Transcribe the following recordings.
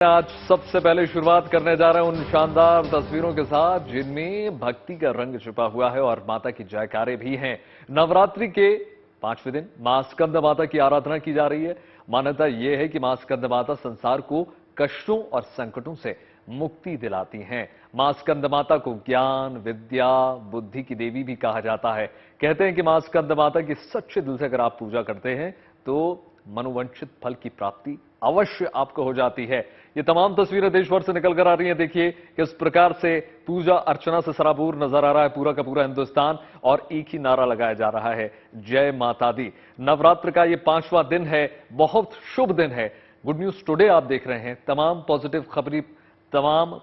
आज सबसे पहले शुरुआत करने जा रहे हैं उन शानदार तस्वीरों के साथ जिनमें भक्ति का रंग छिपा हुआ है और माता की जयकारे भी हैं। नवरात्रि के 5वें दिन मां स्कंद माता की आराधना की जा रही है। मान्यता यह है कि मां स्कंद माता संसार को कष्टों और संकटों से मुक्ति दिलाती हैं। मां स्कंद माता को ज्ञान, विद्या, बुद्धि की देवी भी कहा जाता है। कहते हैं कि मां स्कंद माता की सच्चे दिल से अगर आप पूजा करते हैं तो मनोवांछित फल की प्राप्ति अवश्य आपको हो जाती है। ये तमाम तस्वीरें देश भर से निकल कर आ रही हैं। देखिए किस प्रकार से पूजा अर्चना से सराबूर नजर आ रहा है पूरा का पूरा हिंदुस्तान, और एक ही नारा लगाया जा रहा है, जय माता दी। नवरात्र का ये 5वां दिन है, बहुत शुभ दिन है। गुड न्यूज टुडे आप देख रहे हैं। तमाम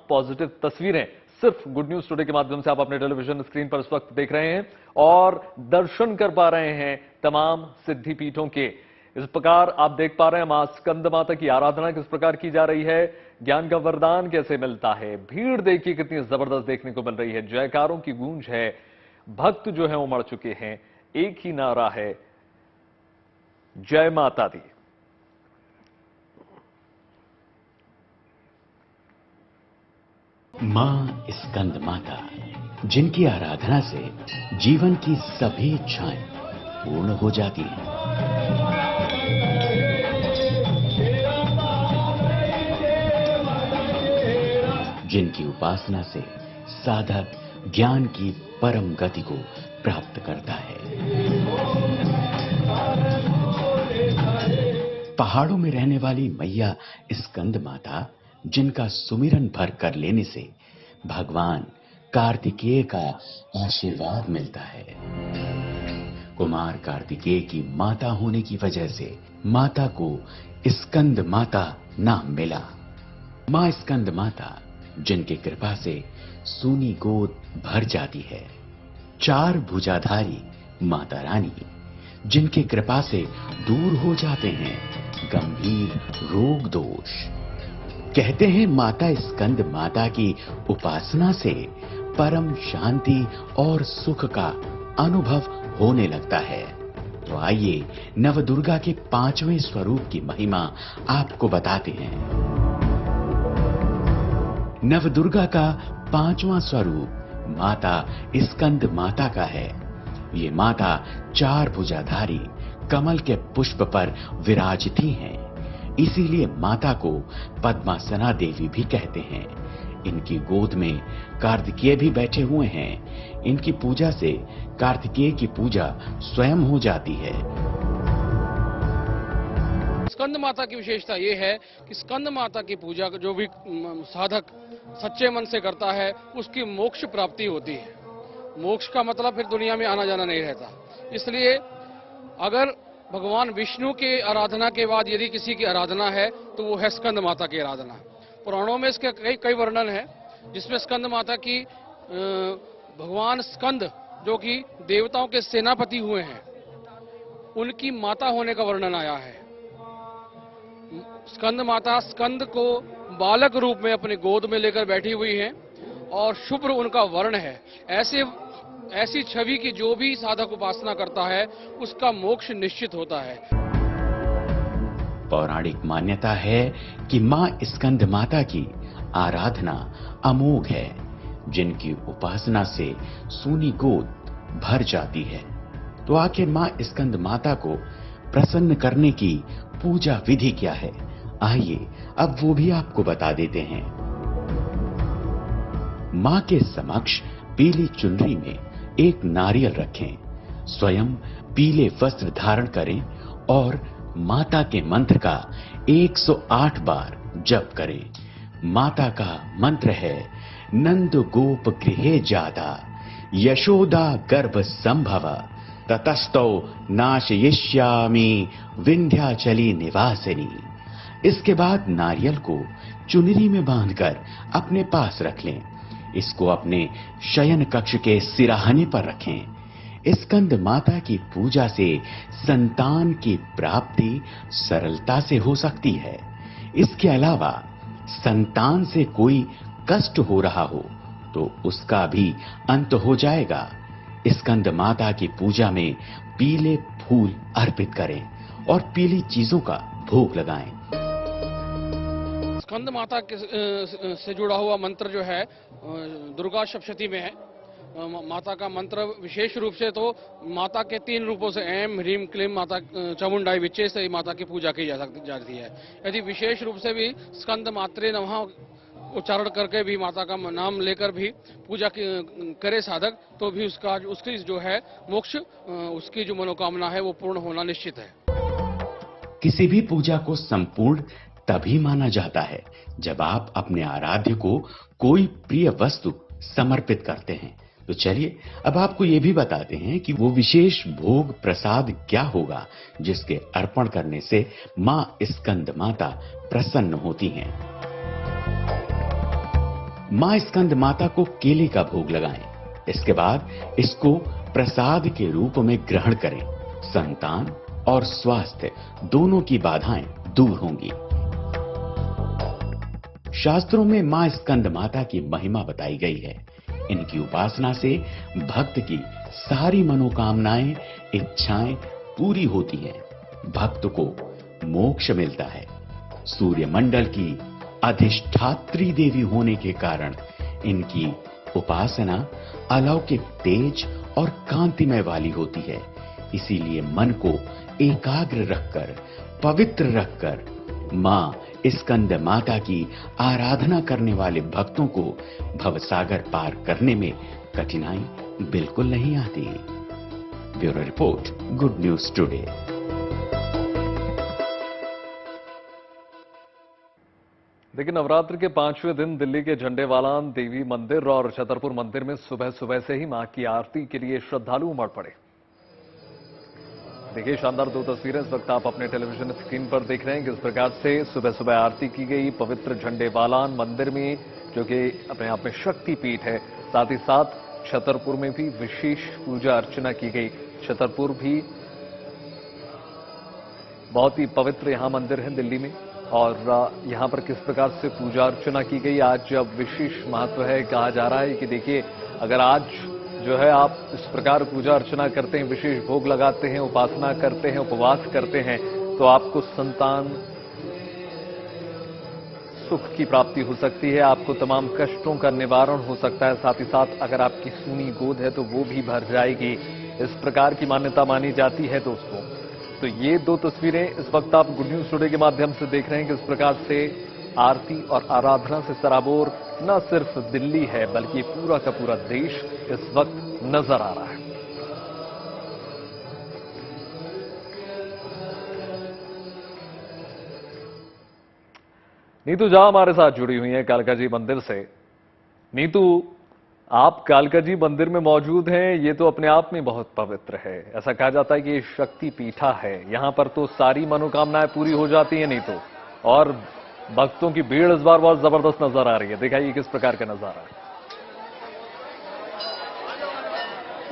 पॉजिटिव तस्वीरें सिर्फ गुड न्यूज टुडे के माध्यम से आप अपने टेलीविजन स्क्रीन पर इस वक्त देख रहे हैं और दर्शन कर पा रहे हैं तमाम सिद्धि पीठों के। इस प्रकार आप देख पा रहे हैं मां स्कंद माता की आराधना किस प्रकार की जा रही है, ज्ञान का वरदान कैसे मिलता है। भीड़ देखिए कितनी जबरदस्त देखने को मिल रही है, जयकारों की गूंज है, भक्त जो है उमड़ चुके हैं। एक ही नारा है, जय माता दी। मां स्कंद माता, जिनकी आराधना से जीवन की सभी इच्छाएं पूर्ण हो जाती हैं। जिनकी उपासना से साधक ज्ञान की परम गति को प्राप्त करता है। पहाड़ों में रहने वाली मैया स्कंद माता, जिनका सुमिरन भर कर लेने से भगवान कार्तिकेय का आशीर्वाद मिलता है। कुमार कार्तिकेय की माता होने की वजह से माता को स्कंद माता नाम मिला। मां स्कंद माता, जिनकी कृपा से सूनी गोद भर जाती है। 4 भुजाधारी माता रानी, जिनकी कृपा से दूर हो जाते हैं गंभीर रोग दोष। कहते हैं माता स्कंद माता की उपासना से परम शांति और सुख का अनुभव होने लगता है। तो आइए नवदुर्गा के 5वें स्वरूप की महिमा आपको बताते हैं। नवदुर्गा का 5वां स्वरूप माता स्कंद माता का है। ये माता 4 भुजाधारी कमल के पुष्प पर विराजती हैं। इसीलिए माता को पद्मासना देवी भी कहते हैं। इनकी गोद में कार्तिकेय भी बैठे हुए हैं। इनकी पूजा से कार्तिकेय की पूजा स्वयं हो जाती है। स्कंद माता की विशेषता ये है कि स्कंद माता की पूजा जो भी साधक सच्चे मन से करता है उसकी मोक्ष प्राप्ति होती है। मोक्ष का मतलब फिर दुनिया में आना जाना नहीं रहता। इसलिए अगर भगवान विष्णु के आराधना के बाद यदि किसी की आराधना है तो वो है स्कंद माता की आराधना। पुराणों में इसके कई वर्णन है, जिसमें स्कंद माता की भगवान स्कंद जो कि देवताओं के सेनापति हुए हैं, उनकी माता होने का वर्णन आया है। स्कंद माता स्कंद को बालक रूप में अपने गोद में लेकर बैठी हुई हैं और शुभ्र उनका वर्ण है। ऐसी छवि की जो भी साधक उपासना करता है उसका मोक्ष निश्चित होता है। पौराणिक मान्यता है कि मां स्कंद माता की आराधना अमोघ है, जिनकी उपासना से सूनी गोद भर जाती है। तो आखिर मां स्कंद माता को प्रसन्न करने की पूजा विधि क्या है, आइए अब वो भी आपको बता देते हैं। मां के समक्ष पीली चुनरी में एक नारियल रखें, स्वयं पीले वस्त्र धारण करें और माता के मंत्र का 108 बार जप करें। माता का मंत्र है, नंद गोप गृहे जादा यशोदा गर्भ संभव ततस्तो नाशयिष्यामि विंध्याचली निवासिनी। इसके बाद नारियल को चुनरी में बांधकर अपने पास रख लें। इसको अपने शयन कक्ष के सिराहने पर रखें। स्कंद माता की पूजा से संतान की प्राप्ति सरलता से हो सकती है। इसके अलावा संतान से कोई कष्ट हो रहा हो तो उसका भी अंत हो जाएगा। स्कंद माता की पूजा में पीले फूल अर्पित करें और पीली चीजों का भोग लगाएं। स्कंद माता से जुड़ा हुआ मंत्र जो है दुर्गा सप्तशती में है। माता का मंत्र विशेष रूप से तो माता के 3 रूपों से ऐं ह्रीं क्लीं माता चामुंडाई विच्चे से माता की पूजा की जाती है। यदि विशेष रूप से भी स्कंद मात्रे नमः उच्चारण करके भी माता का नाम लेकर भी पूजा करे साधक तो भी उसकी जो है मोक्ष, उसकी जो मनोकामना है वो पूर्ण होना निश्चित है। किसी भी पूजा को संपूर्ण तभी माना जाता है जब आप अपने आराध्य को कोई प्रिय वस्तु समर्पित करते हैं। तो चलिए अब आपको ये भी बताते हैं कि वो विशेष भोग प्रसाद क्या होगा जिसके अर्पण करने से मां स्कंद माता प्रसन्न होती हैं। मां स्कंद माता को केले का भोग लगाएं। इसके बाद इसको प्रसाद के रूप में ग्रहण करें। संतान और स्वास्थ्य दोनों की बाधाएं दूर होंगी। शास्त्रों में मां स्कंद माता की महिमा बताई गई है। इनकी उपासना से भक्त की सारी मनोकामनाएं, इच्छाएं पूरी होती हैं। भक्त को मोक्ष मिलता है। सूर्य मंडल की अधिष्ठात्री देवी होने के कारण इनकी उपासना अलौकिक तेज और कांतिमय वाली होती है। इसीलिए मन को एकाग्र रखकर, पवित्र रखकर मां स्कंद माता की आराधना करने वाले भक्तों को भवसागर पार करने में कठिनाई बिल्कुल नहीं आती। Bureau report, good news today. देखिए, नवरात्र के 5वें दिन दिल्ली के झंडेवालान देवी मंदिर और छतरपुर मंदिर में सुबह सुबह से ही मां की आरती के लिए श्रद्धालु उमड़ पड़े। देखिए, शानदार 2 तस्वीरें इस वक्त आप अपने टेलीविजन स्क्रीन पर देख रहे हैं। किस प्रकार से सुबह सुबह आरती की गई पवित्र झंडेवालान मंदिर में, जो कि अपने आप में शक्ति पीठ है। साथ ही साथ छतरपुर में भी विशेष पूजा अर्चना की गई। छतरपुर भी बहुत ही पवित्र यहां मंदिर है दिल्ली में, और यहां पर किस प्रकार से पूजा अर्चना की गई आज अब विशेष महत्व है। कहा जा रहा है कि देखिए, अगर आज जो है आप इस प्रकार पूजा अर्चना करते हैं, विशेष भोग लगाते हैं, उपासना करते हैं, उपवास करते हैं, तो आपको संतान सुख की प्राप्ति हो सकती है। आपको तमाम कष्टों का निवारण हो सकता है। साथ ही साथ अगर आपकी सूनी गोद है तो वो भी भर जाएगी। इस प्रकार की मान्यता मानी जाती है दोस्तों। तो ये 2 तस्वीरें इस वक्त आप गुड न्यूज टुडे के माध्यम से देख रहे हैं। किस प्रकार से आरती और आराधना से सराबोर न सिर्फ दिल्ली है बल्कि पूरा का पूरा देश इस वक्त नजर आ रहा है। नीतू झा हमारे साथ जुड़ी हुई है कालका जी मंदिर से। नीतू, आप कालका जी मंदिर में मौजूद हैं। ये तो अपने आप में बहुत पवित्र है। ऐसा कहा जाता है कि ये शक्ति पीठा है। यहां पर तो सारी मनोकामनाएं पूरी हो जाती हैं नीतू, और भक्तों की भीड़ इस बार बहुत जबरदस्त नजर आ रही है। दिखाइए किस प्रकार का नजारा है।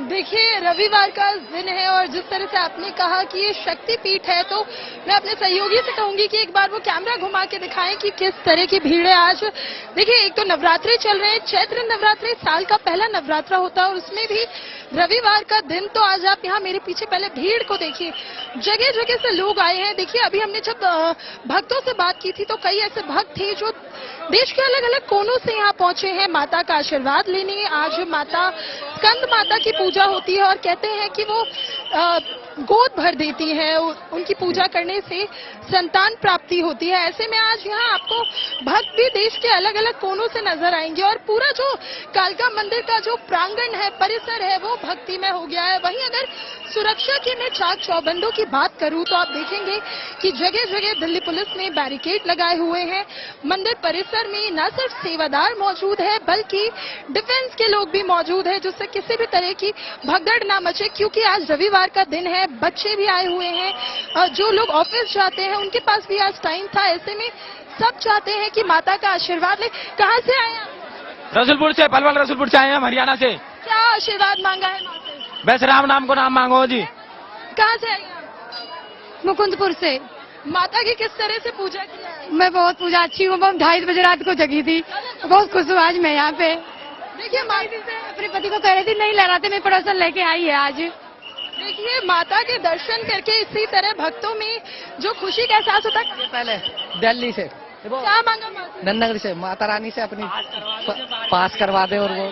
देखिए, रविवार का दिन है और जिस तरह से आपने कहा कि ये शक्ति पीठ है, तो मैं अपने सहयोगी से कहूंगी कि एक बार वो कैमरा घुमा के दिखाएं कि किस तरह की भीड़ है आज। देखिए, एक तो नवरात्रि चल रहे हैं, चैत्र नवरात्रि साल का पहला नवरात्रा होता है और उसमें भी रविवार का दिन। तो आज आप यहाँ मेरे पीछे पहले भीड़ को देखिए, जगह जगह से लोग आए हैं। देखिए, अभी हमने जब भक्तों से बात की थी तो कई ऐसे भक्त थे जो देश के अलग अलग कोनों से यहाँ पहुंचे हैं माता का आशीर्वाद लेने। आज माता स्कंद माता की पूजा होती है और कहते हैं कि वो गोद भर देती है, उनकी पूजा करने से संतान प्राप्ति होती है। ऐसे में आज यहाँ आपको भक्त भी देश के अलग अलग कोनों से नजर आएंगे और पूरा जो कालका मंदिर का जो प्रांगण है, परिसर है, वो भक्तिमय हो गया है। वहीं अगर सुरक्षा की मैं चाक चौबंदों की बात करूं तो आप देखेंगे कि जगह जगह दिल्ली पुलिस ने बैरिकेड लगाए हुए हैं। मंदिर परिसर में न सिर्फ सेवादार मौजूद है बल्कि डिफेंस के लोग भी मौजूद है, जिससे किसी भी तरह की भगदड़ ना मचे, क्योंकि आज रविवार का दिन है। बच्चे भी आए हुए हैं और जो लोग ऑफिस जाते हैं उनके पास भी आज टाइम था। ऐसे में सब चाहते हैं कि माता का आशीर्वाद ले। कहाँ से आए आप? रसूलपुर से, पलवल रसूलपुर से आए हैं, हरियाणा से। क्या आशीर्वाद मांगा है माँ से? बस राम नाम को नाम मांगो जी। कहाँ से आई आप? मुकुंदपुर से। माता की किस तरह से पूजा की है? मैं बहुत पूजा अच्छी हूँ। मैं 2:30 बजे रात को जगी थी, बहुत खुश हूँ आज मैं यहाँ पे। देखिए, अपने पति को कह रही थी नहीं लहराते, मेरे पड़ोसन लेके आई है आज। देखिए, माता के दर्शन करके इसी तरह भक्तों में जो खुशी का एहसास होता है। पहले दिल्ली से क्या मांगा माँ से? नंदनगढ़ से माता रानी से अपनी पास करवा दे। और वो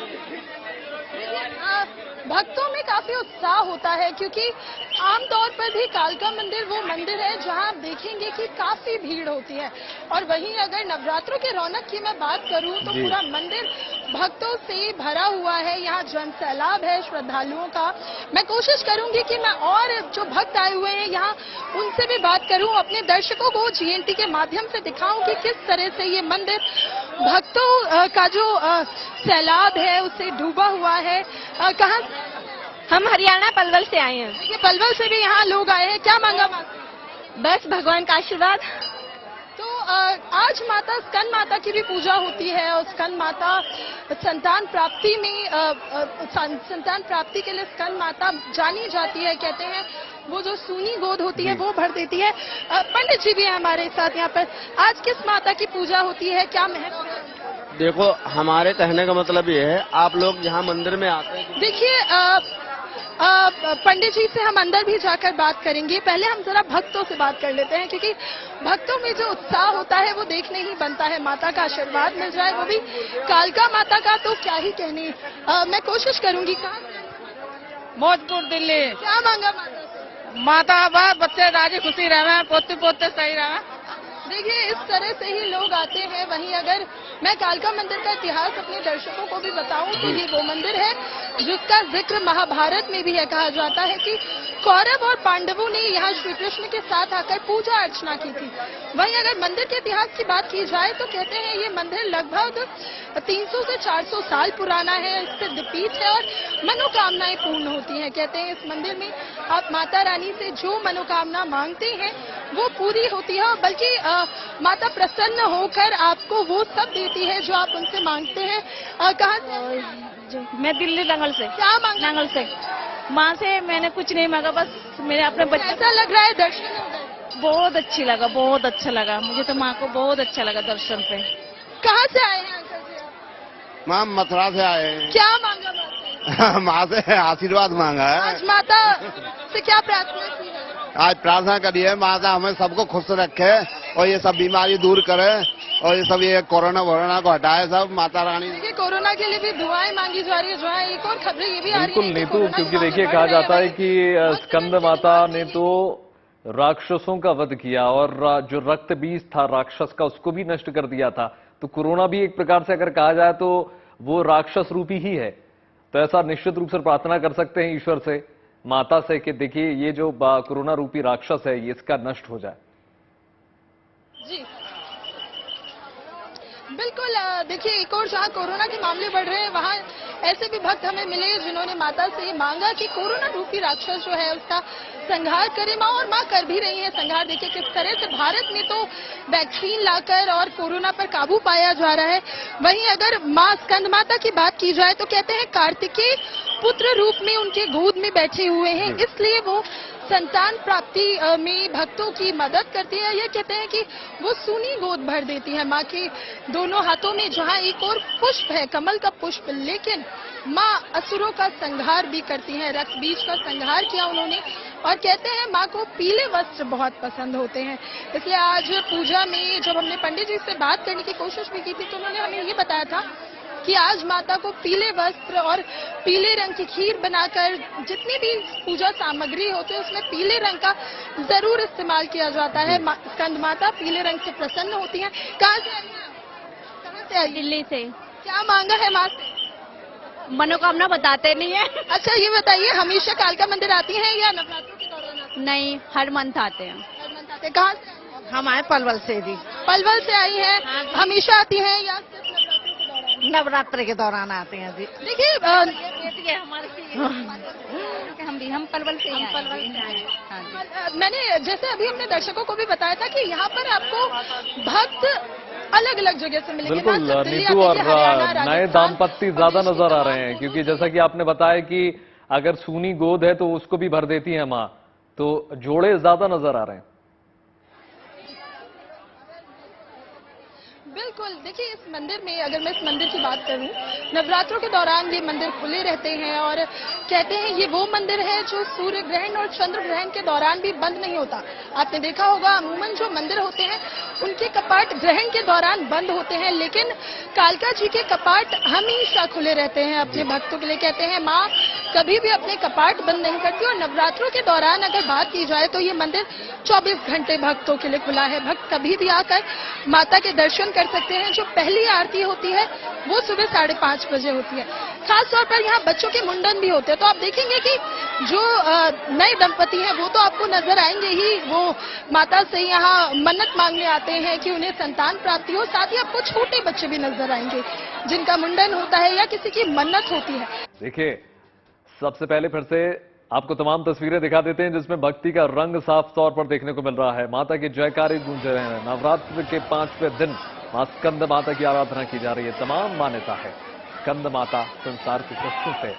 भक्तों में काफी उत्साह होता है क्योंकि आमतौर पर भी कालका मंदिर वो मंदिर है जहां आप देखेंगे कि काफी भीड़ होती है, और वहीं अगर नवरात्रों के रौनक की मैं बात करूं तो पूरा मंदिर भक्तों से भरा हुआ है। यहाँ जन सैलाब है श्रद्धालुओं का। मैं कोशिश करूंगी कि मैं और जो भक्त आए हुए हैं यहाँ उनसे भी बात करूं, अपने दर्शकों को GNT के माध्यम से दिखाऊं कि किस तरह से ये मंदिर भक्तों का जो सैलाब है उससे डूबा हुआ है। कहाँ? हम हरियाणा पलवल से आए हैं। देखिए पलवल से भी यहाँ लोग आए हैं। क्या मांगा माँ से? बस भगवान का आशीर्वाद। तो आज माता स्कंद माता की भी पूजा होती है और स्कंद माता संतान प्राप्ति में संतान प्राप्ति के लिए स्कंद माता जानी जाती है। कहते हैं वो जो सूनी गोद होती है वो भर देती है। पंडित जी भी हैं हमारे साथ यहाँ पर। आज किस माता की पूजा होती है, क्या महत्व है? देखो, हमारे कहने का मतलब ये है, आप लोग यहाँ मंदिर में आते हैं। देखिए पंडित जी से हम अंदर भी जाकर बात करेंगे। पहले हम जरा भक्तों से बात कर लेते हैं क्योंकि भक्तों में जो उत्साह होता है वो देखने ही बनता है। माता का आशीर्वाद मिल जाए, वो भी कालका माता का, तो क्या ही कहने। मैं कोशिश करूंगी। कहाँ? मौजपुर दिल्ली। क्या मांगा माता से? माता बस बच्चे राजी खुशी रहे, पोते पोते सही रहे। देखिए इस तरह से ही लोग आते हैं। वहीं अगर मैं कालका मंदिर का इतिहास अपने दर्शकों को भी बताऊं तो ये वो मंदिर है जिसका जिक्र महाभारत में भी है। कहा जाता है कि कौरव और पांडवों ने यहाँ श्री कृष्ण के साथ आकर पूजा अर्चना की थी। वहीं अगर मंदिर के इतिहास की बात की जाए तो कहते हैं ये मंदिर लगभग 300 से 400 साल पुराना है, सिद्धपीठ है और मनोकामनाएं पूर्ण होती हैं। कहते हैं इस मंदिर में आप माता रानी से जो मनोकामना मांगते हैं वो पूरी होती है, बल्कि माता प्रसन्न होकर आपको वो सब देती है जो आप उनसे मांगते हैं। कहाँ से? मैं दिल्ली नंगल से। क्या मांगा? नंगल से। माँ से मैंने कुछ नहीं मांगा, बस मेरे अपने बच्चे। कैसा लग रहा है दर्शन हो गए? बहुत अच्छी लगा, बहुत अच्छा लगा मुझे तो। माँ को बहुत अच्छा लगा दर्शन पे। कहाँ से आए हैं अंकल जी? माँ मथुरा से आए हैं। क्या मांगा माँ से? माँ से आशीर्वाद मांगा है। आज माता से क्या प्रार्थना की है? आज प्रार्थना करिए माता हमें सबको खुश रखे और ये सब बीमारी दूर करे और ये सब ये कोरोना वोरोना को हटाए सब माता रानी। देखिए कोरोना के लिए भी दुआएं मांगी जा रही है। जो है एक और खबरें ये भी आ रही बिल्कुल है नीतू, क्योंकि देखिए कहा जाता है कि स्कंद माता ने तो राक्षसों का वध किया और जो रक्त बीज था राक्षस का उसको भी नष्ट कर दिया था। तो कोरोना भी एक प्रकार से अगर कहा जाए तो वो राक्षस रूपी ही है। तो ऐसा निश्चित रूप से प्रार्थना कर सकते हैं ईश्वर से, माता से, कि देखिए ये जो कोरोना रूपी राक्षस है ये इसका नष्ट हो जाए। जी बिल्कुल। देखिए एक और जहां कोरोना के मामले बढ़ रहे हैं वहां ऐसे भी भक्त हमें मिले जिन्होंने माता से मांगा कि कोरोना रूपी राक्षस जो है उसका संहार करे माँ, और माँ कर भी रही है संहार। देखिए किस तरह से भारत में तो वैक्सीन लाकर और कोरोना पर काबू पाया जा रहा है। वहीं अगर माँ स्कंद माता की बात की जाए तो कहते हैं कार्तिकेय पुत्र रूप में उनके गोद में बैठे हुए हैं, इसलिए वो संतान प्राप्ति में भक्तों की मदद करती है। ये कहते हैं कि वो सूनी गोद भर देती है माँ के दोनों हाथों में, जहाँ एक और पुष्प है कमल का पुष्प, लेकिन माँ असुरों का संहार भी करती हैं। रक्त बीज का संहार किया उन्होंने और कहते हैं माँ को पीले वस्त्र बहुत पसंद होते हैं। इसलिए आज पूजा में जब हमने पंडित जी से बात करने की कोशिश भी की थी तो उन्होंने हमें ये बताया था कि आज माता को पीले वस्त्र और पीले रंग की खीर बनाकर जितनी भी पूजा सामग्री होती है उसमें पीले रंग का जरूर इस्तेमाल किया जाता है। स्कंद माता पीले रंग से प्रसन्न होती हैं। कहाँ से आई हैं? कहाँ से आई? दिल्ली से। क्या मांगा है माँ से? मनोकामना बताते नहीं है। अच्छा ये बताइए, हमेशा कालका मंदिर आती हैं या नवरात्रों के दौरान आती हैं? नहीं, हर मंथ आते हैं। हर मंथ आते हैं। कहाँ से? हम आए पलवल से जी। पलवल से आई हैं। हमेशा आती हैं या सिर्फ नवरात्र के दौरान आते हैं जी। देखिए हम पलवल से ही आए। मैंने जैसे अभी हमने दर्शकों को भी बताया था कि यहाँ पर आपको भक्त अलग अलग जगह से मिलेंगे। बिल्कुल नीतू, और नए दाम्पत्य ज्यादा नजर आ रहे हैं क्योंकि जैसा कि आपने बताया कि अगर सूनी गोद है तो उसको भी भर देती है माँ, तो जोड़े ज्यादा नजर आ रहे हैं। बिल्कुल, देखिए इस मंदिर में, अगर मैं इस मंदिर की बात करूं, नवरात्रों के दौरान ये मंदिर खुले रहते हैं और कहते हैं ये वो मंदिर है जो सूर्य ग्रहण और चंद्र ग्रहण के दौरान भी बंद नहीं होता। आपने देखा होगा अमूमन जो मंदिर होते हैं उनके कपाट ग्रहण के दौरान बंद होते हैं, लेकिन कालका जी के कपाट हमेशा खुले रहते हैं अपने भक्तों के लिए। कहते हैं माँ कभी भी अपने कपाट बंद नहीं करती और नवरात्रों के दौरान अगर बात की जाए तो ये मंदिर 24 घंटे भक्तों के लिए खुला है। भक्त कभी भी आकर माता के दर्शन कर सकते हैं। जो पहली आरती होती है वो सुबह 5:30 बजे होती है। खास तौर पर यहाँ बच्चों के मुंडन भी होते हैं, तो आप देखेंगे कि जो नए दंपति हैं वो तो आपको नजर आएंगे ही, वो माता से यहाँ मन्नत मांगने आते हैं कि उन्हें संतान प्राप्ति हो। साथ ही आपको छोटे बच्चे भी नजर आएंगे जिनका मुंडन होता है या किसी की मन्नत होती है। देखिए, सबसे पहले फिर से आपको तमाम तस्वीरें दिखा देते हैं जिसमें भक्ति का रंग साफ तौर पर देखने को मिल रहा है। माता के जयकारे गूंज रहे हैं। नवरात्र के 5वें दिन मां स्कंद माता की आराधना की जा रही है। तमाम मान्यता है स्कंद माता संसार के कष्टों से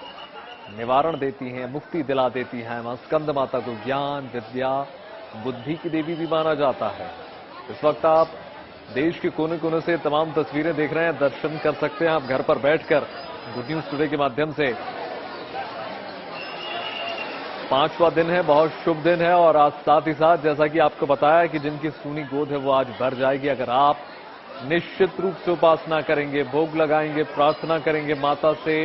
निवारण देती हैं, मुक्ति दिला देती हैं। मां स्कंद माता को ज्ञान, विद्या, बुद्धि की देवी भी माना जाता है। इस वक्त आप देश के कोने कोने से तमाम तस्वीरें देख रहे हैं, दर्शन कर सकते हैं आप घर पर बैठकर गुड न्यूज टुडे के माध्यम से। 5वां दिन है, बहुत शुभ दिन है और आज साथ ही साथ जैसा कि आपको बताया कि जिनकी सूनी गोद है वो आज भर जाएगी। अगर आप निश्चित रूप से उपासना करेंगे, भोग लगाएंगे, प्रार्थना करेंगे माता से,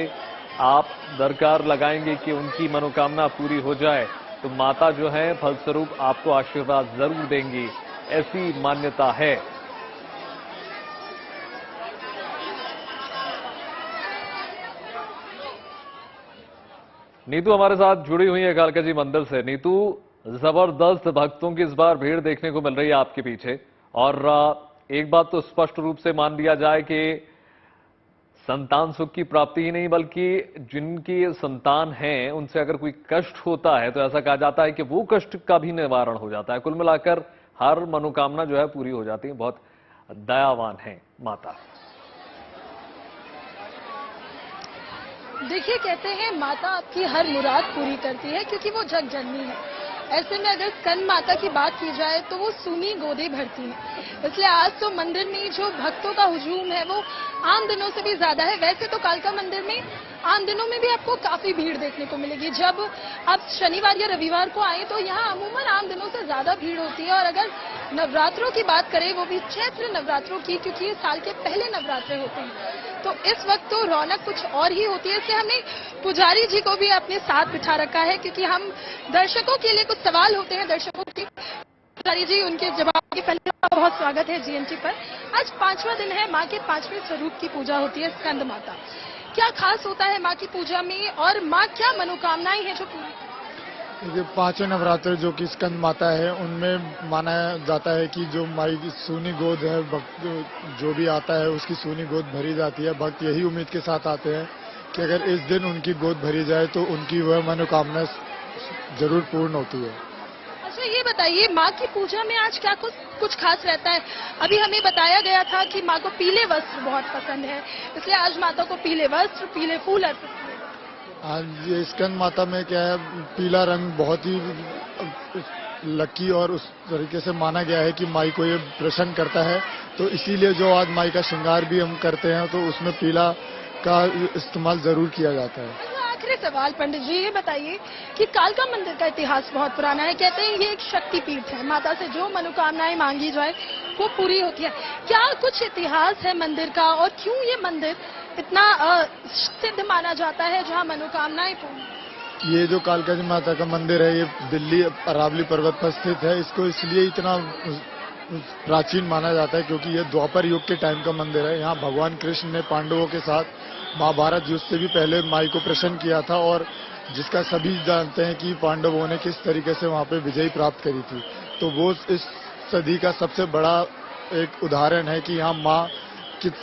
आप दरकार लगाएंगे कि उनकी मनोकामना पूरी हो जाए, तो माता जो है फलस्वरूप आपको आशीर्वाद जरूर देंगी, ऐसी मान्यता है। नीतू हमारे साथ जुड़ी हुई है कालका जी मंदिर से। नीतू, जबरदस्त भक्तों की इस बार भीड़ देखने को मिल रही है आपके पीछे, और एक बात तो स्पष्ट रूप से मान लिया जाए कि संतान सुख की प्राप्ति ही नहीं बल्कि जिनकी संतान है उनसे अगर कोई कष्ट होता है तो ऐसा कहा जाता है कि वो कष्ट का भी निवारण हो जाता है। कुल मिलाकर हर मनोकामना जो है पूरी हो जाती है। बहुत दयावान है माता। देखिए, कहते हैं माता आपकी हर मुराद पूरी करती है क्योंकि वो जग जननी है। ऐसे में अगर स्कंद माता की बात की जाए तो वो सूनी गोदें भरती हैं। इसलिए आज तो मंदिर में जो भक्तों का हुजूम है वो आम दिनों से भी ज्यादा है। वैसे तो कालका मंदिर में आम दिनों में भी आपको काफी भीड़ देखने को मिलेगी। जब आप शनिवार या रविवार को आए तो यहाँ अमूमन आम दिनों से ज्यादा भीड़ होती है। और अगर नवरात्रों की बात करें, वो भी चैत्र नवरात्रों की, क्योंकि ये साल के पहले नवरात्रे होते हैं, तो इस वक्त तो रौनक कुछ और ही होती है। इसलिए हमने पुजारी जी को भी अपने साथ बिठा रखा है क्योंकि हम दर्शकों के लिए कुछ सवाल होते हैं दर्शकों के। पुजारी जी, उनके जवाब के पहले बहुत स्वागत है जीएनटी पर। आज 5वां दिन है, माँ के 5वें स्वरूप की पूजा होती है, स्कंद माता। क्या खास होता है माँ की पूजा में और माँ क्या मनोकामनाएं हैं जो पूरी? देखिए, 5वें नवरात्र जो कि स्कंद माता है उनमें माना जाता है कि जो माई की सूनी गोद है, भक्त जो भी आता है उसकी सूनी गोद भरी जाती है। भक्त यही उम्मीद के साथ आते हैं कि अगर इस दिन उनकी गोद भरी जाए तो उनकी वह मनोकामना जरूर पूर्ण होती है। अच्छा, ये बताइए माँ की पूजा में आज क्या कुछ खास रहता है? अभी हमें बताया गया था कि माँ को पीले वस्त्र बहुत पसंद है, इसलिए आज माता को पीले वस्त्र, पीले फूल अर्पित किए। आज ये स्कंद माता में क्या है, पीला रंग बहुत ही लकी और उस तरीके से माना गया है कि माई को ये प्रसन्न करता है, तो इसीलिए जो आज माई का श्रृंगार भी हम करते हैं तो उसमें पीला का इस्तेमाल जरूर किया जाता है। आखिरी सवाल पंडित जी, ये बताइए कि कालका मंदिर का इतिहास बहुत पुराना है। कहते हैं ये एक शक्तिपीठ है, माता से जो मनोकामनाएं मांगी जाए वो पूरी होती है। क्या कुछ इतिहास है मंदिर का और क्यों ये मंदिर इतना सिद्ध माना जाता है जहाँ मनोकामनाएं पूर्ण? ये जो कालका जी माता का मंदिर है ये दिल्ली अरावली पर्वत पर स्थित है। इसको इसलिए इतना प्राचीन माना जाता है क्योंकि ये द्वापर युग के टाइम का मंदिर है। यहाँ भगवान कृष्ण ने पांडवों के साथ महाभारत युद्ध से भी पहले माई को प्रसन्न किया था और जिसका सभी जानते हैं कि पांडवों ने किस तरीके से वहाँ पे विजय प्राप्त करी थी। तो वो इस सदी का सबसे बड़ा एक उदाहरण है कि यहाँ माँ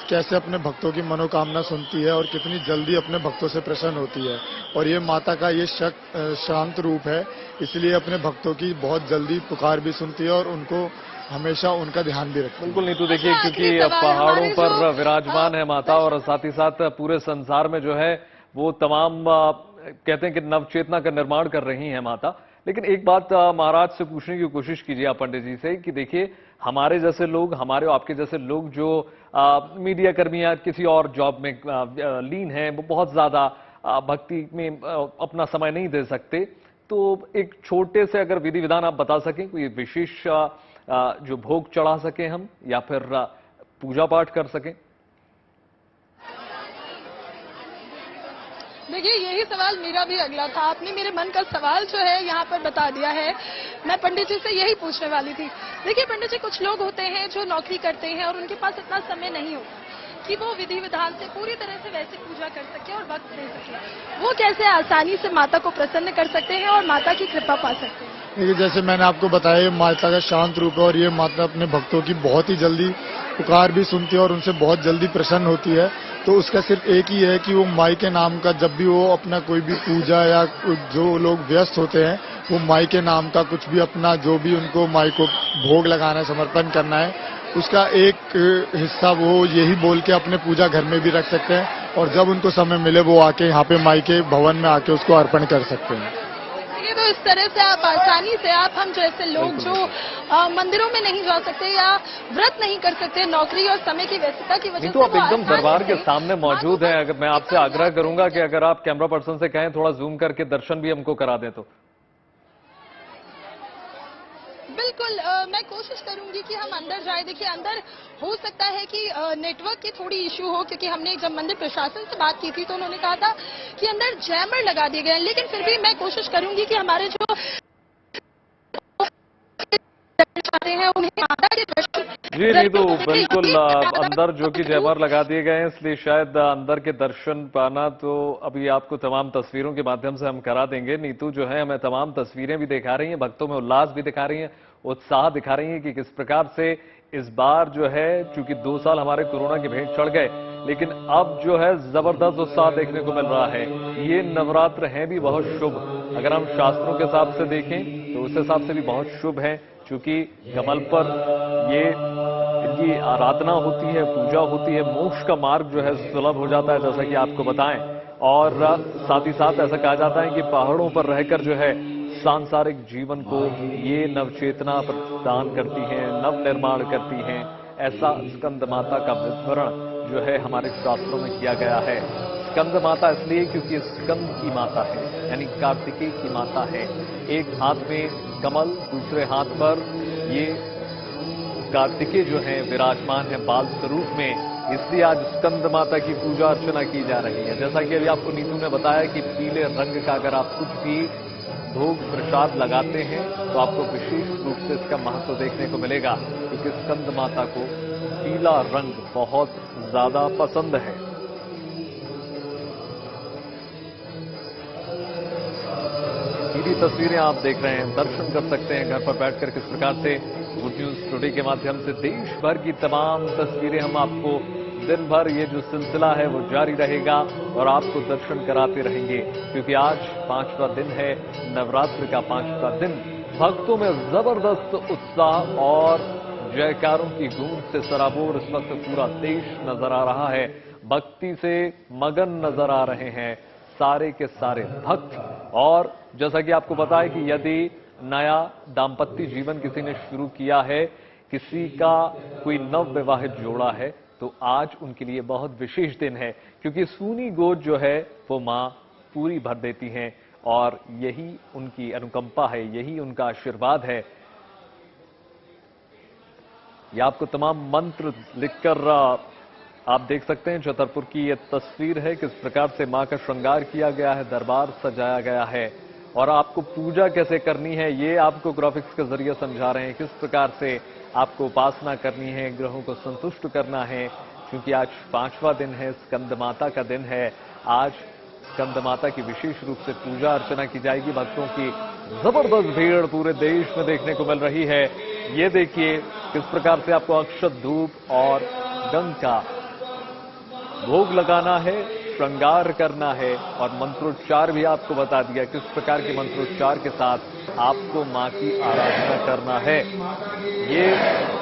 कैसे अपने भक्तों की मनोकामना सुनती है और कितनी जल्दी अपने भक्तों से प्रसन्न होती है। और ये माता का ये शांत रूप है, इसलिए अपने भक्तों की बहुत जल्दी पुकार भी सुनती है और उनको हमेशा उनका ध्यान भी रखती है। बिल्कुल नीतू, देखिए क्योंकि पहाड़ों पर विराजमान है माता और साथ ही साथ पूरे संसार में जो है वो तमाम कहते हैं कि नवचेतना का निर्माण कर रही है माता। लेकिन एक बात महाराज से पूछने की कोशिश कीजिए आप पंडित जी से कि देखिए हमारे जैसे लोग, हमारे और आपके जैसे लोग जो मीडिया कर्मी या किसी और जॉब में लीन हैं, वो बहुत ज्यादा भक्ति में अपना समय नहीं दे सकते, तो एक छोटे से अगर विधि विधान आप बता सकें, कोई विशेष जो भोग चढ़ा सकें हम या फिर पूजा पाठ कर सकें। देखिए यही सवाल मेरा भी अगला था, आपने मेरे मन का सवाल जो है यहाँ पर बता दिया है। मैं पंडित जी से यही पूछने वाली थी। देखिए पंडित जी, कुछ लोग होते हैं जो नौकरी करते हैं और उनके पास इतना समय नहीं होता कि वो विधि विधान से पूरी तरह से वैसे पूजा कर सके और वक्त दे सके। वो कैसे आसानी से माता को प्रसन्न कर सकते हैं और माता की कृपा पा सकते हैं? देखिए जैसे मैंने आपको बताया, ये माता का शांत रूप है और ये माता अपने भक्तों की बहुत ही जल्दी पुकार भी सुनती है और उनसे बहुत जल्दी प्रसन्न होती है। तो उसका सिर्फ एक ही है कि वो माई के नाम का जब भी वो अपना कोई भी पूजा या जो लोग व्यस्त होते हैं, वो माई के नाम का कुछ भी अपना जो भी उनको माई को भोग लगाना है, समर्पण करना है, उसका एक हिस्सा वो यही बोल के अपने पूजा घर में भी रख सकते हैं और जब उनको समय मिले वो आके यहाँ पे माई के भवन में आके उसको अर्पण कर सकते हैं। तो इस तरह से आप आसानी से हम जैसे लोग जो मंदिरों में नहीं जा सकते या व्रत नहीं कर सकते, नौकरी और समय की व्यस्तता की वजह से, तो आप एकदम दरबार के सामने मौजूद हैं। अगर मैं आपसे आग्रह करूंगा कि अगर आप कैमरा पर्सन से कहें थोड़ा जूम करके दर्शन भी हमको करा दें तो। बिल्कुल, मैं कोशिश करूंगी कि हम अंदर जाए। देखिए अंदर हो सकता है कि नेटवर्क की थोड़ी इशू हो, क्योंकि हमने जब मंदिर प्रशासन से बात की थी तो उन्होंने कहा था कि अंदर जैमर लगा दिए गए हैं, लेकिन फिर भी मैं कोशिश करूंगी कि हमारे जो हैं उन्हें माता के दर्शन। जी नहीं, तो बिल्कुल अंदर जो कि जैमर लगा दिए गए हैं, इसलिए शायद अंदर के दर्शन पाना तो अभी आपको तमाम तस्वीरों के माध्यम से हम करा देंगे। नीतू जो है हमें तमाम तस्वीरें भी दिखा रही हैं, भक्तों में उल्लास भी दिखा रही हैं, उत्साह दिखा रही हैं कि किस प्रकार से इस बार जो है, चूंकि 2 साल हमारे कोरोना की भेंट चढ़ गए, लेकिन अब जो है जबरदस्त उत्साह देखने को मिल रहा है। ये नवरात्र हैं भी बहुत शुभ, अगर हम शास्त्रों के हिसाब से देखें तो उस हिसाब से भी बहुत शुभ है, चूंकि कमल पर ये इनकी आराधना होती है, पूजा होती है, मोक्ष का मार्ग जो है सुलभ हो जाता है, जैसा कि आपको बताएं। और साथ ही साथ ऐसा कहा जाता है कि पहाड़ों पर रहकर जो है सांसारिक जीवन को ये नवचेतना प्रदान करती हैं, नव निर्माण करती हैं। ऐसा स्कंद माता का विवरण जो है हमारे शास्त्रों में किया गया है। स्कंद माता इसलिए क्योंकि स्कंद की माता है, यानी कार्तिकेय की माता है। एक हाथ में कमल, दूसरे हाथ पर ये कार्तिकेय जो है विराजमान है बाल स्वरूप में, इसलिए आज स्कंद माता की पूजा अर्चना की जा रही है। जैसा कि अभी आपको नीतू ने बताया कि पीले रंग का अगर आप कुछ भी भोग प्रसाद लगाते हैं तो आपको विशेष रूप से इसका महत्व देखने को मिलेगा, क्योंकि स्कंद माता को पीला रंग बहुत ज्यादा पसंद है। सीधी तस्वीरें आप देख रहे हैं, दर्शन कर सकते हैं घर पर बैठकर किस प्रकार से गुड न्यूज टुडे के माध्यम से देश भर की तमाम तस्वीरें हम आपको दिन भर ये जो सिलसिला है वो जारी रहेगा और आपको दर्शन कराते रहेंगे, क्योंकि आज 5वां दिन है, नवरात्र का 5वां दिन। भक्तों में जबरदस्त उत्साह और जयकारों की गूंज से सराबोर इस वक्त पूरा देश नजर आ रहा है। भक्ति से मगन नजर आ रहे हैं सारे के सारे भक्त। और जैसा कि आपको पता है कि यदि नया दाम्पत्य जीवन किसी ने शुरू किया है, किसी का कोई नव विवाहित जोड़ा है, तो आज उनके लिए बहुत विशेष दिन है, क्योंकि सूनी गोद जो है वो मां पूरी भर देती हैं और यही उनकी अनुकंपा है, यही उनका आशीर्वाद है। ये आपको तमाम मंत्र लिखकर आप देख सकते हैं। छतरपुर की ये तस्वीर है, किस प्रकार से मां का श्रृंगार किया गया है, दरबार सजाया गया है और आपको पूजा कैसे करनी है ये आपको ग्राफिक्स के जरिए समझा रहे हैं। किस प्रकार से आपको उपासना करनी है, ग्रहों को संतुष्ट करना है, क्योंकि आज 5वां दिन है, स्कंद माता का दिन है। आज स्कंद माता की विशेष रूप से पूजा अर्चना की जाएगी। भक्तों की जबरदस्त भीड़ पूरे देश में देखने को मिल रही है। ये देखिए किस प्रकार से आपको अक्षत धूप और गंध का भोग लगाना है, श्रृंगार करना है और मंत्रोच्चार भी आपको बता दिया किस प्रकार के मंत्रोच्चार के साथ आपको मां की आराधना करना है। ये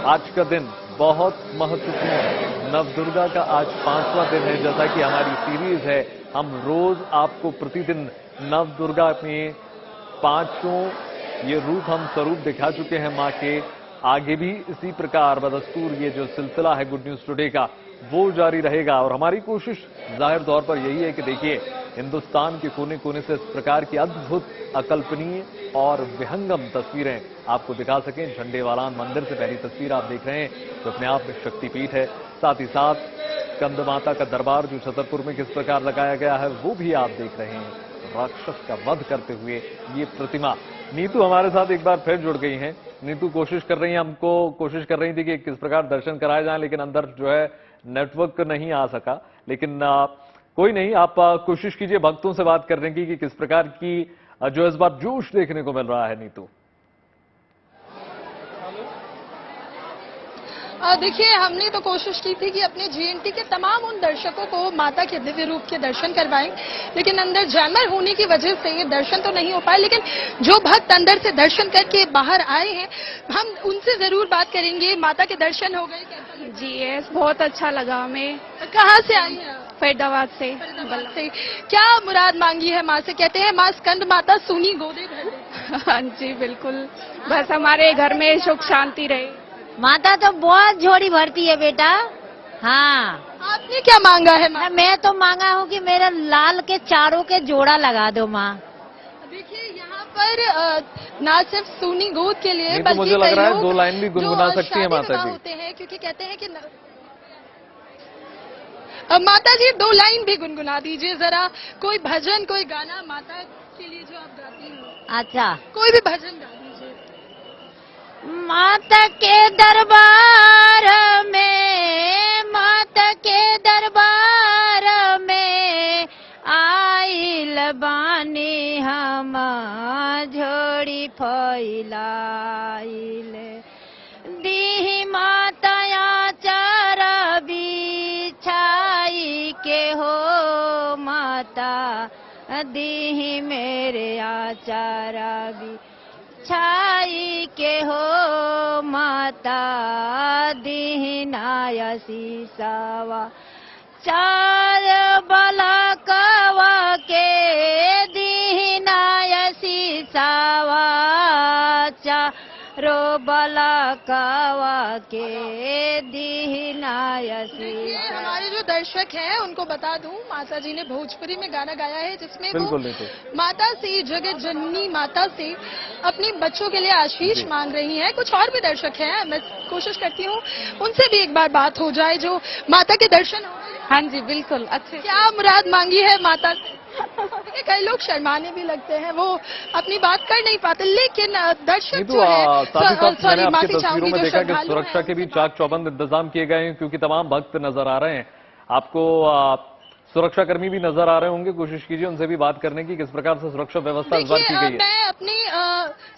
आज का दिन बहुत महत्वपूर्ण है। नवदुर्गा का आज 5वां दिन है। जैसा कि हमारी सीरीज है, हम रोज आपको प्रतिदिन नवदुर्गा में 5 ये रूप हम स्वरूप दिखा चुके हैं मां के। आगे भी इसी प्रकार बदस्तूर ये जो सिलसिला है गुड न्यूज टुडे का वो जारी रहेगा और हमारी कोशिश जाहिर तौर पर यही है कि देखिए हिंदुस्तान के कोने कोने से इस प्रकार की अद्भुत, अकल्पनीय और विहंगम तस्वीरें आपको दिखा सकें। झंडेवालान मंदिर से पहली तस्वीर आप देख रहे हैं जो अपने आप में शक्तिपीठ है। साथ ही साथ स्कंद माता का दरबार जो छतरपुर में किस प्रकार लगाया गया है वो भी आप देख रहे हैं। राक्षस का वध करते हुए ये प्रतिमा। नीतू हमारे साथ एक बार फिर जुड़ गई हैं। नीतू कोशिश कर रही हैं, हमको कोशिश कर रही थी कि किस प्रकार दर्शन कराए जाएं, लेकिन अंदर जो है नेटवर्क नहीं आ सका। लेकिन कोई नहीं, आप कोशिश कीजिए भक्तों से बात करने की कि किस प्रकार की जो इस बार जोश देखने को मिल रहा है। नीतू देखिए, हमने तो कोशिश की थी कि अपने जीएनटी के तमाम उन दर्शकों को माता के दिव्य रूप के दर्शन करवाएं, लेकिन अंदर जैमर होने की वजह से ये दर्शन तो नहीं हो पाए। लेकिन जो भक्त अंदर से दर्शन करके बाहर आए हैं, हम उनसे जरूर बात करेंगे। माता के दर्शन हो गए? जी यस, बहुत अच्छा लगा हमें। कहाँ से आई हैं? फरीदाबाद से। क्या मुराद मांगी है माँ से? कहते हैं माँ स्कंद माता सुनी गोदे भर दे। हाँ जी बिल्कुल, बस हमारे घर में सुख शांति रहे। माता तो बहुत झोड़ी भरती है बेटा। हाँ, आपने क्या मांगा है माँ? मैं तो मांगा हूँ कि मेरा लाल के चारों के जोड़ा लगा दो माँ। देखिए, यहाँ पर ना सिर्फ सूनी गोद के लिए बल्कि मुझे लग रहा है 2 लाइन भी गुनगुना सकती है माता जी। होते हैं क्योंकि कहते हैं कि माता जी 2 लाइन भी गुनगुना दीजिए जरा, कोई भजन, कोई गाना माता के लिए जो आप गाती हो। अच्छा, कोई भी भजन गा दीजिए। माता के दरबार में, माता के दरबार में आइल बानी हम झोड़ी फैलाइल। दी माता आचार बिछाई के हो माता, दी मेरे आचार बिछाई के हो माता, दीनाय सीसावा चार बलकवा के, दीनाय सीसावा चारो बलकवा के, दीनाय सीसावा। हमारे जो दर्शक हैं उनको बता दूं, माता जी ने भोजपुरी में गाना गाया है जिसमें वो माता से, जगत जननी माता से अपने बच्चों के लिए आशीष मांग रही हैं। कुछ और भी दर्शक हैं, मैं कोशिश करती हूँ उनसे भी एक बार बात हो जाए जो माता के दर्शन हो। हाँ जी बिल्कुल, अच्छे। क्या मुराद मांगी है माता से? कई लोग शर्माने भी लगते हैं, वो अपनी बात कर नहीं पाते, लेकिन दर्शक जो है, साथ ही साथ मैंने आपकी तस्वीरों में देखा कि सुरक्षा के भी चाक चौबंद इंतजाम किए गए हैं क्योंकि तमाम भक्त नजर आ रहे हैं। आपको सुरक्षा कर्मी भी नजर आ रहे होंगे, कोशिश कीजिए उनसे भी बात करने की किस प्रकार से सुरक्षा व्यवस्था इस बार की गई है। मैं अपने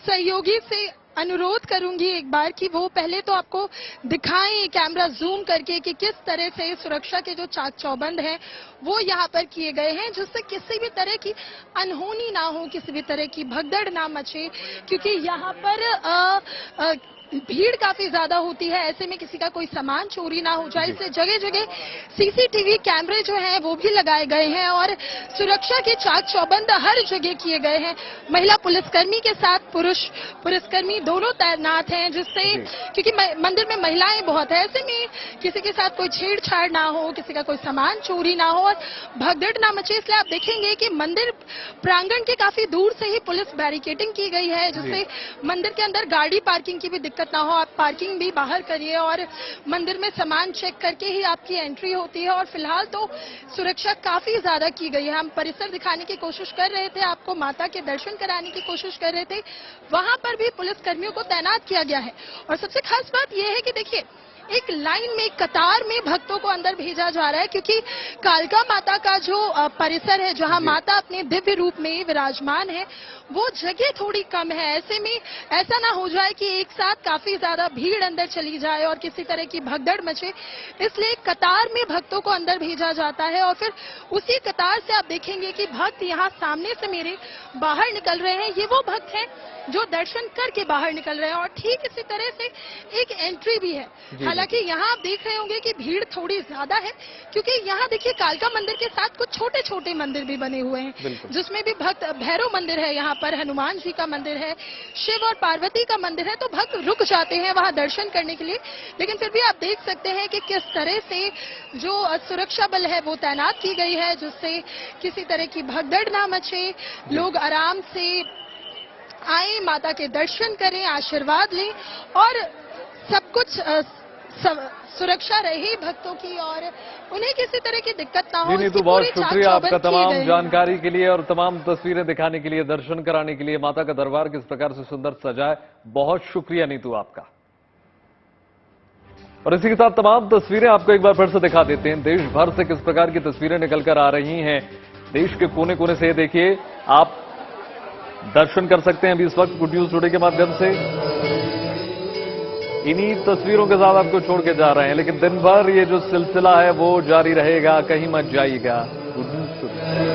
सहयोगी से अनुरोध करूंगी एक बार कि वो पहले तो आपको दिखाएं कैमरा जूम करके कि किस तरह से सुरक्षा के जो चाक चौबंद हैं वो यहाँ पर किए गए हैं, जिससे किसी भी तरह की अनहोनी ना हो, किसी भी तरह की भगदड़ ना मचे, क्योंकि यहाँ पर भीड़ काफी ज्यादा होती है। ऐसे में किसी का कोई सामान चोरी ना हो जाए, इसलिए जगह जगह सीसीटीवी कैमरे जो हैं वो भी लगाए गए हैं और सुरक्षा के चाक चौबंद हर जगह किए गए हैं। महिला पुलिसकर्मी के साथ पुरुष पुलिसकर्मी दोनों तैनात हैं, जिससे क्योंकि मंदिर में महिलाएं बहुत है, ऐसे में किसी के साथ कोई छेड़छाड़ ना हो, किसी का कोई सामान चोरी ना हो और भगदड़ ना मचे। इसलिए आप देखेंगे कि मंदिर प्रांगण के काफी दूर से ही पुलिस बैरिकेडिंग की गई है, जिससे मंदिर के अंदर गाड़ी पार्किंग की भी दिक्कत ना हो। आप पार्किंग भी बाहर करिए और मंदिर में सामान चेक करके ही आपकी एंट्री होती है। और फिलहाल तो सुरक्षा काफी ज्यादा की गई है। हम परिसर दिखाने की कोशिश कर रहे थे, आपको माता के दर्शन कराने की कोशिश कर रहे थे, वहां पर भी पुलिस कर्मियों को तैनात किया गया है। और सबसे खास बात यह है कि देखिए, एक लाइन में, एक कतार में भक्तों को अंदर भेजा जा रहा है, क्योंकि कालका माता का जो परिसर है, जहां माता अपने दिव्य रूप में विराजमान है, वो जगह थोड़ी कम है। ऐसे में ऐसा ना हो जाए कि एक साथ काफी ज्यादा भीड़ अंदर चली जाए और किसी तरह की भगदड़ मचे, इसलिए कतार में भक्तों को अंदर भेजा जाता है। और फिर उसी कतार से आप देखेंगे कि भक्त यहाँ सामने से मेरे बाहर निकल रहे हैं। ये वो भक्त हैं जो दर्शन करके बाहर निकल रहे हैं और ठीक इसी तरह से एक एंट्री भी है। हालांकि यहाँ आप देख रहे होंगे कि भीड़ थोड़ी ज्यादा है, क्योंकि यहाँ देखिए कालका मंदिर के साथ कुछ छोटे छोटे मंदिर भी बने हुए हैं, जिसमें भी भक्त, भैरव मंदिर है, यहाँ पर हनुमान जी का मंदिर है, शिव और पार्वती का मंदिर है, तो भक्त रुक जाते हैं वहाँ दर्शन करने के लिए। लेकिन फिर भी आप देख सकते हैं कि किस तरह से जो सुरक्षा बल है वो तैनात की गई है, जिससे किसी तरह की भगदड़ ना मचे, लोग आराम से आए, माता के दर्शन करें, आशीर्वाद लें और सब कुछ सुरक्षा रहे भक्तों की और उन्हें किसी तरह की दिक्कत ना हो। नहीं तो बहुत शुक्रिया आपका तमाम जानकारी के लिए और तमाम तस्वीरें दिखाने के लिए, दर्शन कराने के लिए। माता का दरबार किस प्रकार से सुंदर सजा है, बहुत शुक्रिया नीतू आपका। और इसी के साथ तमाम तस्वीरें आपको एक बार फिर से दिखा देते हैं। देश भर से किस प्रकार की तस्वीरें निकलकर आ रही हैं, देश के कोने कोने से देखिए आप दर्शन कर सकते हैं अभी इस वक्त गुड न्यूज टुडे के माध्यम से। इन्हीं तस्वीरों के साथ आपको छोड़ के जा रहे हैं, लेकिन दिन भर ये जो सिलसिला है वो जारी रहेगा, कहीं मत जाइएगा। Good news today.